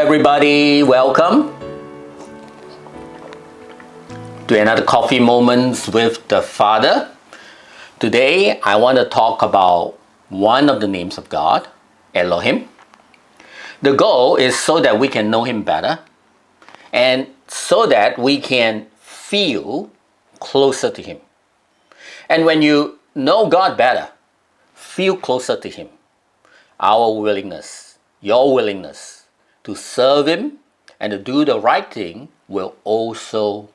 everybody, welcome to another Coffee Moments with the Father. Today I want to talk about one of the names of God, Elohim. The goal is so that we can know Him better and so that we can feel closer to Him. And when you know God better, feel closer to Him, your willingness to serve Him and to do the right thing will also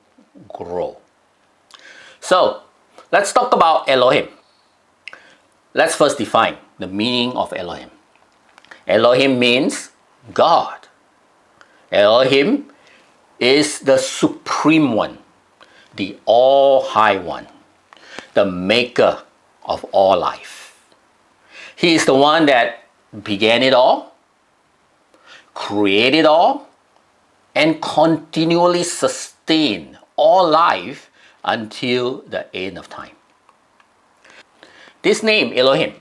grow. So, let's talk about Elohim. Let's first define the meaning of Elohim. Elohim means God. Elohim is the Supreme One, the All-High One, the maker of all life. He is the one that began it all, created all, and continually sustained all life until the end of time. This name, Elohim,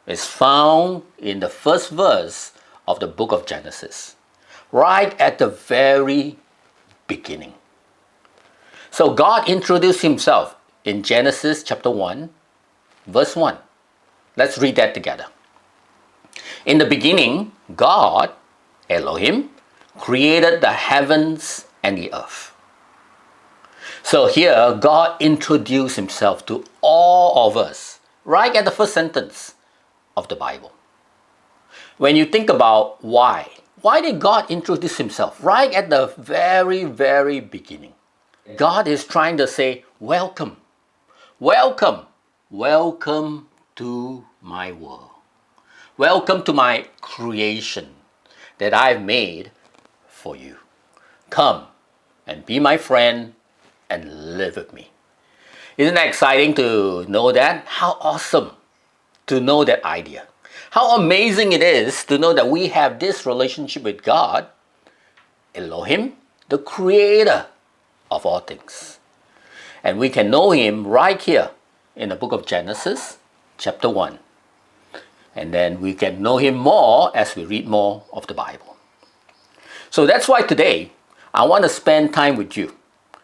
is found in the first verse of the book of Genesis, right at the very beginning. So God introduced Himself in Genesis chapter 1, verse 1. Let's read that together. In the beginning, God, Elohim, created the heavens and the earth. So here, God introduced Himself to all of us, right at the first sentence of the Bible. When you think about why did God introduce Himself right at the very, very beginning? God is trying to say, welcome, welcome, welcome to my world. Welcome to my creation that I've made for you. Come and be my friend and live with me. Isn't that exciting to know that? How awesome to know that idea. How amazing it is to know that we have this relationship with God, Elohim, the creator of all things. And we can know Him right here in the book of Genesis, chapter 1. And then we can know Him more as we read more of the Bible. So that's why today I want to spend time with you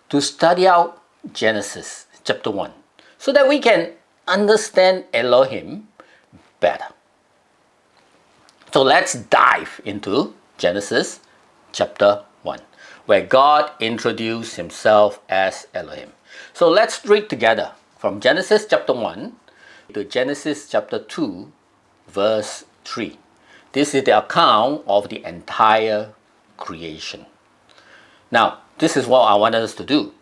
to study out Genesis chapter 1 so that we can understand Elohim better. So let's dive into Genesis chapter 1, where God introduced Himself as Elohim. So let's read together from Genesis chapter 1 to Genesis chapter 2, verse 3. This is the account of the entire creation. Now, this is what I want us to do.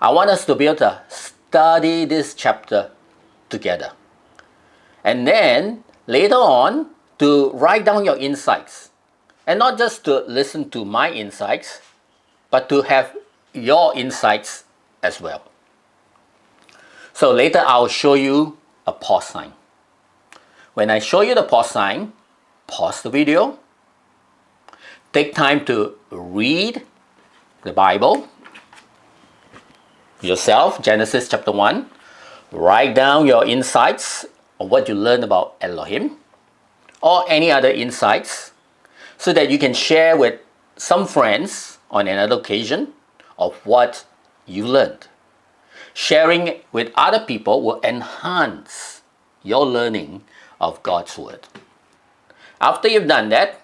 I want us to be able to study this chapter together. And then later on, to write down your insights. And not just to listen to my insights, but to have your insights as well. So later I'll show you a pause sign. When I show you the pause sign, pause the video. Take time to read the Bible yourself, Genesis chapter 1. Write down your insights on what you learned about Elohim or any other insights so that you can share with some friends on another occasion of what you learned. Sharing with other people will enhance your learning of God's Word. After you've done that,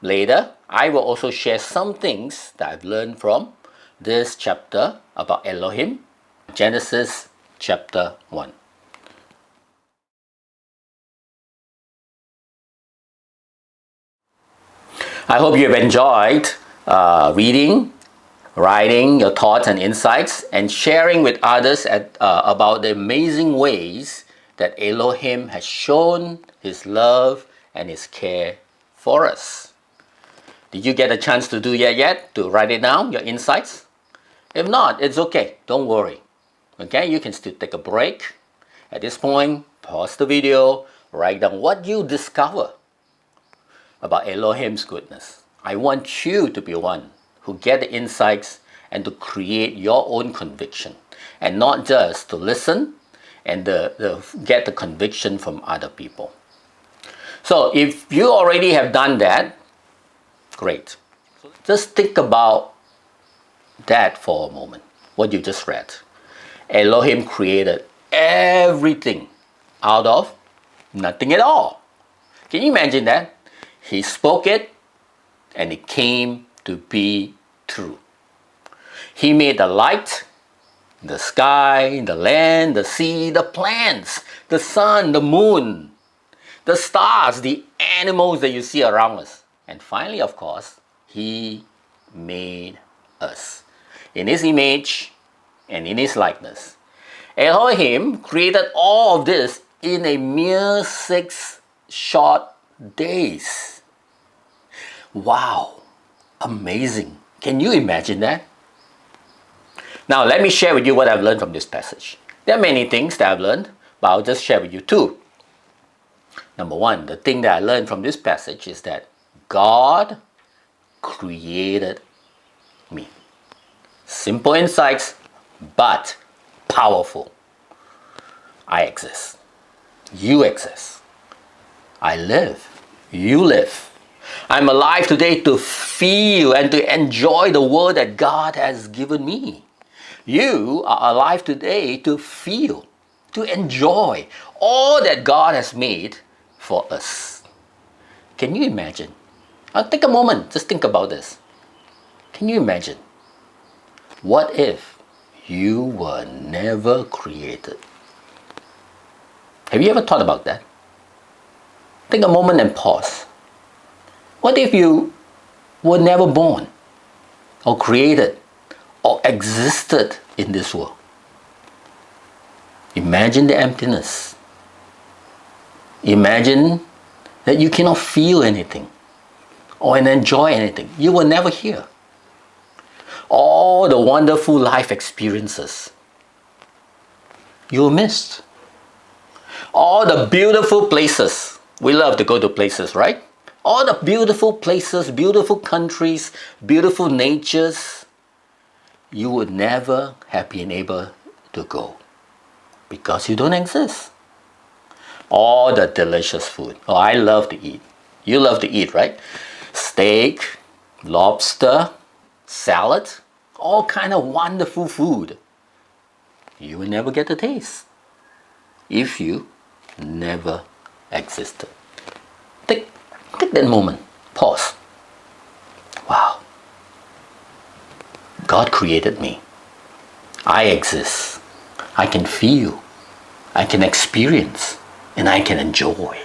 later I will also share some things that I've learned from this chapter about Elohim, Genesis chapter 1. I hope you have enjoyed reading, writing your thoughts and insights, and sharing with others about the amazing ways that Elohim has shown His love and His care for us. Did you get a chance to do that yet? To write it down, your insights? If not, it's okay. Don't worry. Okay, you can still take a break. At this point, pause the video, write down what you discover about Elohim's goodness. I want you to be one who get the insights and to create your own conviction, and not just to listen and get the conviction from other people. So if you already have done that, great. Just think about that for a moment, what you just read. Elohim created everything out of nothing at all. Can you imagine that? He spoke it and it came to be true. He made the light, the sky, the land, the sea, the plants, the sun, the moon, the stars, the animals that you see around us. And finally, of course, He made us in His image and in His likeness. Elohim created all of this in a mere 6 short days. Wow, amazing. Can you imagine that? Now, let me share with you what I've learned from this passage. There are many things that I've learned, but I'll just share with you 2. Number 1, the thing that I learned from this passage is that God created me. Simple insights, but powerful. I exist. You exist. I live. You live. I'm alive today to feel and to enjoy the world that God has given me. You are alive today to feel, to enjoy all that God has made for us. Can you imagine? Now take a moment, just think about this. Can you imagine? What if you were never created? Have you ever thought about that? Take a moment and pause. What if you were never born or created or existed in this world? Imagine the emptiness. Imagine that you cannot feel anything or enjoy anything. You were never here. All the wonderful life experiences you missed. All the beautiful places. We love to go to places, right? All the beautiful places, beautiful countries, beautiful natures, you would never have been able to go because you don't exist. All the delicious food. Oh, I love to eat. You love to eat, right? Steak, lobster, salad, all kind of wonderful food. You will never get to taste if you never existed. Take that moment. Pause. Wow. God created me. I exist. I can feel. I can experience. And I can enjoy.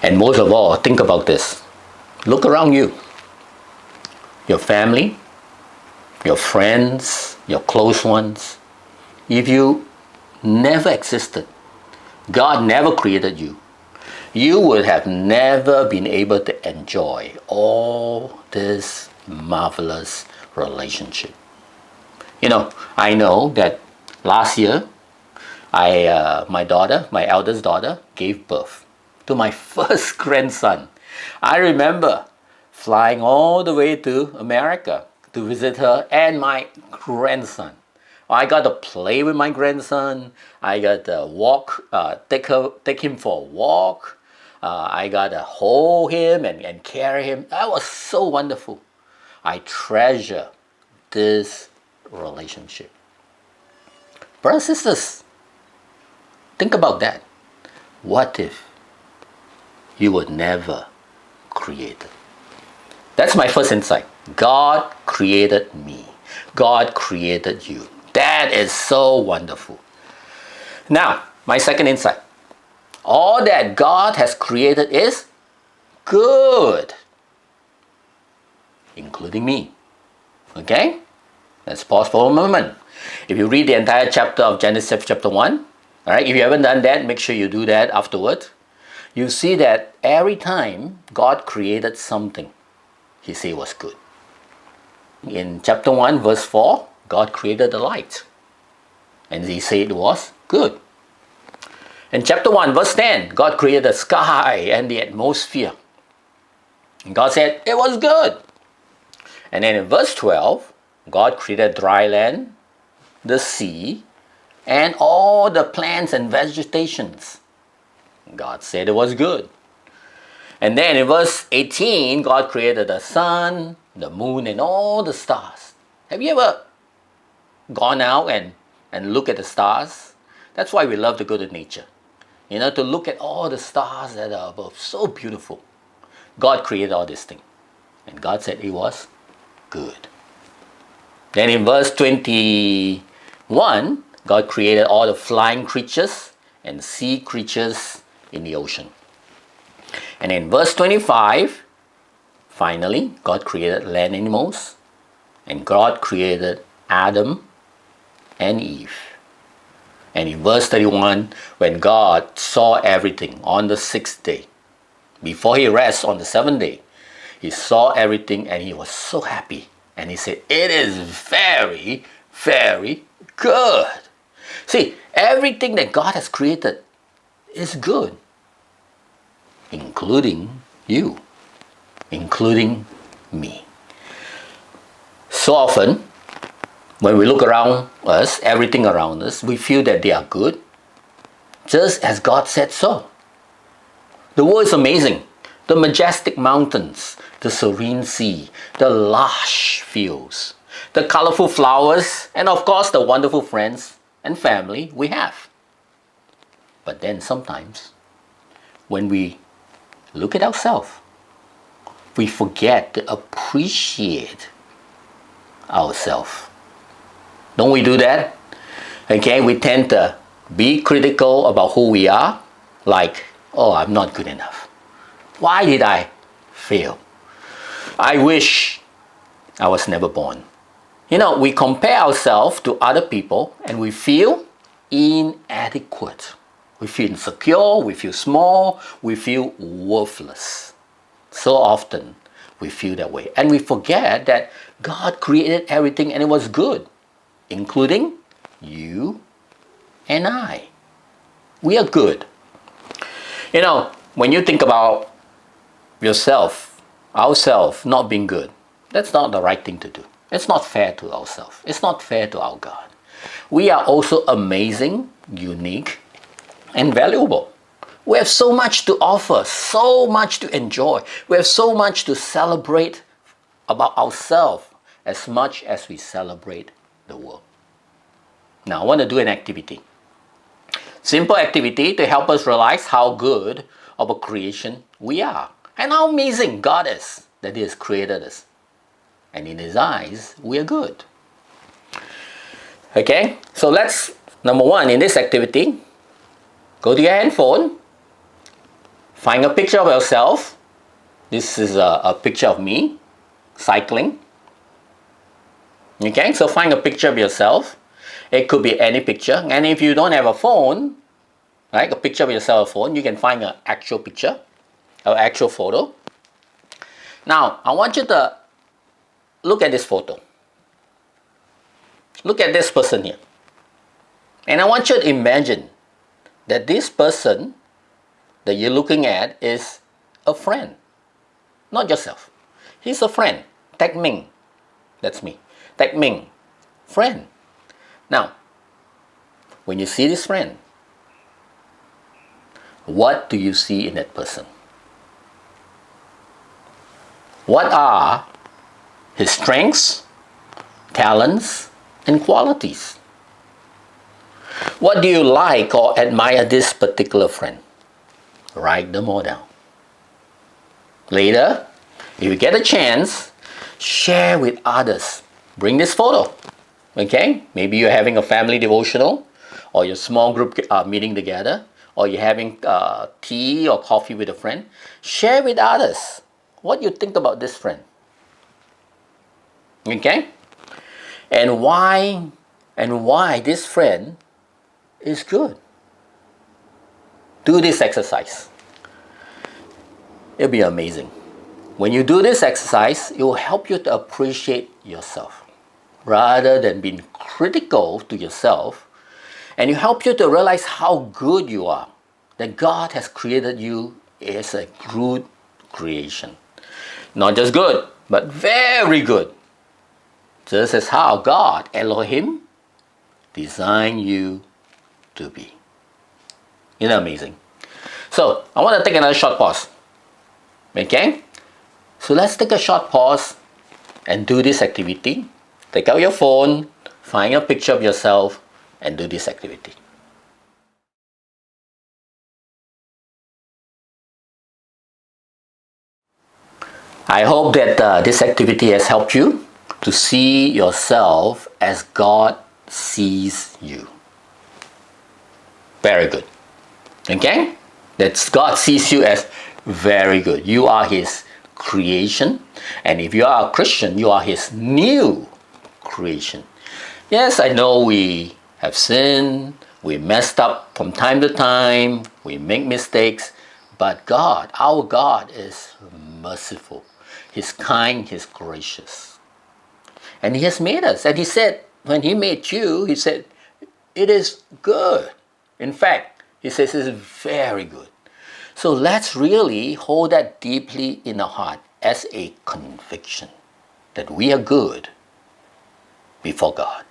And most of all, think about this. Look around you. Your family, your friends, your close ones. If you never existed, God never created you, you would have never been able to enjoy all this marvelous relationship. You know, I know that last year, my eldest daughter, gave birth to my first grandson. I remember flying all the way to America to visit her and my grandson. I got to play with my grandson. I got to take him for a walk. I got to hold him and carry him. That was so wonderful. I treasure this relationship. Brothers and sisters, think about that. What if you were never created? That's my first insight. God created me. God created you. That is so wonderful. Now, my second insight. All that God has created is good, including me. Okay? Let's pause for a moment. If you read the entire chapter of Genesis chapter 1, all right, if you haven't done that, make sure you do that afterward. You see that every time God created something, He said it was good. In chapter 1, verse 4, God created the light. And He said it was good. In chapter 1, verse 10, God created the sky and the atmosphere. And God said it was good. And then in verse 12, God created dry land, the sea, and all the plants and vegetations. God said it was good. And then in verse 18, God created the sun, the moon, and all the stars. Have you ever gone out and look at the stars? That's why we love to go to nature. To look at all the stars that are above. So beautiful. God created all this thing. And God said it was good. Then in verse 21, God created all the flying creatures and sea creatures in the ocean. And in verse 25, finally, God created land animals. And God created Adam and Eve. And in verse 31, when God saw everything on the sixth day, before he rests on the seventh day, he saw everything and he was so happy. And he said, it is very, very good. See, everything that God has created is good, including you, including me. So often, when we look around us, everything around us, we feel that they are good, just as God said so. The world is amazing. The majestic mountains, the serene sea, the lush fields, the colorful flowers, and of course the wonderful friends and family we have. But then sometimes, when we look at ourselves, we forget to appreciate ourselves. Don't we do that? Okay, we tend to be critical about who we are, like, oh, I'm not good enough. Why did I fail? I wish I was never born. We compare ourselves to other people and we feel inadequate. We feel insecure, we feel small, we feel worthless. So often we feel that way. And we forget that God created everything and it was good, including you and I. We are good. When you think about yourself, ourselves not being good, that's not the right thing to do. It's not fair to ourselves. It's not fair to our God. We are also amazing, unique, and valuable. We have so much to offer, so much to enjoy. We have so much to celebrate about ourselves as much as we celebrate the world. Now, I want to do an activity. Simple activity to help us realize how good of a creation we are and how amazing God is that He has created us. And in His eyes, we are good. Okay, so let's, number one, in this activity, go to your handphone, find a picture of yourself. This is a picture of me cycling. Okay, so find a picture of yourself. It could be any picture. And if you don't have a phone, right, a picture of your cell phone, you can find an actual picture, an actual photo. Now, I want you to look at this photo. Look at this person here. And I want you to imagine that this person that you're looking at is a friend, not yourself. He's a friend. Tag Ming. That's me. Tag Ming. Friend. Now, when you see this friend, what do you see in that person? What are his strengths, talents, and qualities? What do you like or admire this particular friend? Write them all down. Later, if you get a chance, share with others. Bring this photo. Okay? Maybe you're having a family devotional, or your small group meeting together, or you're having tea or coffee with a friend. Share with others what you think about this friend. Okay? And why this friend is good. Do this exercise. It'll be amazing. When you do this exercise, it will help you to appreciate yourself rather than being critical to yourself, and it helps you to realize how good you are, that God has created you as a good creation. Not just good, but very good. Just as how God, Elohim, designed you to be. Isn't that amazing? So, I want to take another short pause. Okay? So let's take a short pause and do this activity. Take out your phone, find a picture of yourself, and do this activity. I hope that this activity has helped you to see yourself as God sees you. Very good. Okay? That God sees you as very good. You are His creation. And if you are a Christian, you are His new creation. Yes, I know we have sinned. We messed up from time to time. We make mistakes. But God, our God, is merciful. He's kind. He's gracious. And He has made us. And He said, when He made you, He said, it is good. In fact, He says it's very good. So let's really hold that deeply in our heart as a conviction that we are good before God.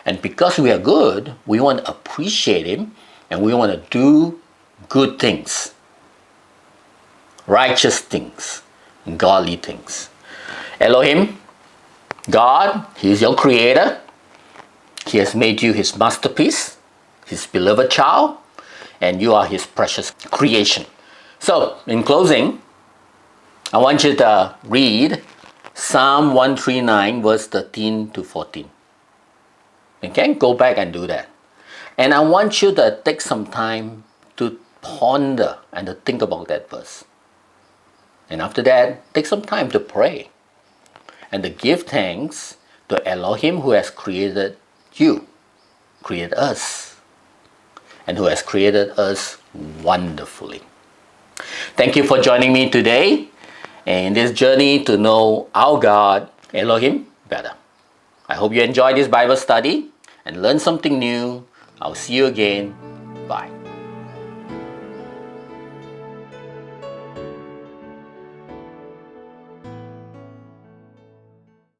And because we are good, we want to appreciate Him and we want to do good things, righteous things, godly things. Elohim, God, He is your creator. He has made you His masterpiece, His beloved child, and you are His precious creation. So, in closing, I want you to read Psalm 139, verse 13 to 14. Okay, go back and do that. And I want you to take some time to ponder and to think about that verse. And after that, take some time to pray and to give thanks to Elohim who has created you, created us, and who has created us wonderfully. Thank you for joining me today in this journey to know our God, Elohim, better. I hope you enjoyed this Bible study and learned something new. I'll see you again. Bye.